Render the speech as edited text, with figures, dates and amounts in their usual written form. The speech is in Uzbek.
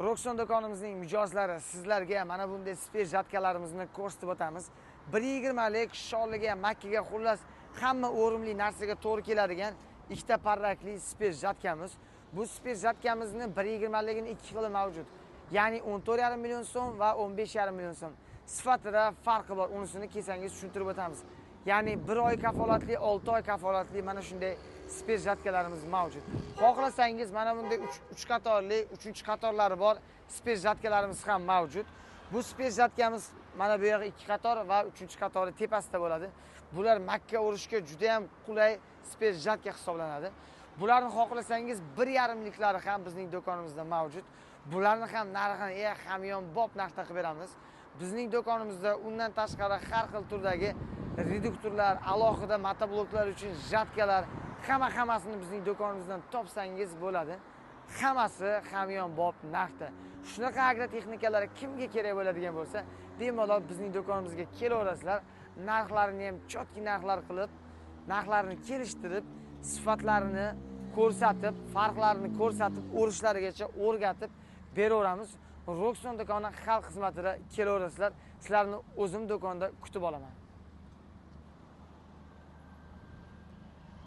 Roxon do'konimizning mijozlari sizlarga mana bunday spir jatkalarimizni ko'rsatib o'tamiz. 120 lik sholliga, makkaga, xullas hamma o'rimli narsaga to'g'ri keladigan ikkita parrakli spir jatkamiz. Bu spir jatkamizni 120 ligini ikki xili mavjud. Ya'ni 14,5 million so'm va 15,5 million so'm. Sifatida farqi bor. Unisini kelsangiz tushuntirib o'tamiz. Ya'ni 1 oy kafolatli, 6 oy kafolatli mana shunday spir jatkalarimiz mavjud. Xohlasangiz mana bunday 3 qatorli, 3-qatorlari bor spir jatkalarimiz ham mavjud. Bu spir jatkamiz mana bu yerga 2 qator va 3-qatori tepasida bo'ladi. Bular makka urishga juda ham qulay spir jatka hisoblanadi. Bularni xohlasangiz 1,5 liklari ham bizning do'konimizda mavjud. Bularni ham narxini hamyonbop narxda qilib beramiz. Bizning do'konimizda undan tashqari har xil turdagi reduktorlar, alohida motobloklar uchun jatkalar, hammasini bizning do'konimizdan topsangiz bo'ladi. Hammasi hamyonbop narxda. Shunaqa agrotexnikalar kimga kerak bo'ladigan bo'lsa, bemalol bizning do'konimizga kelaverasizlar. Narxlarini ham chotki narxlar qilib, narxlarini kelishtirib, sifatlarini ko'rsatib, farqlarini ko'rsatib, o'rishlarigacha o'rgatib beraveramiz. Roxon do'koni xalq xizmatida kelaverasizlar. Sizlarni o'zim do'konda kutib olaman.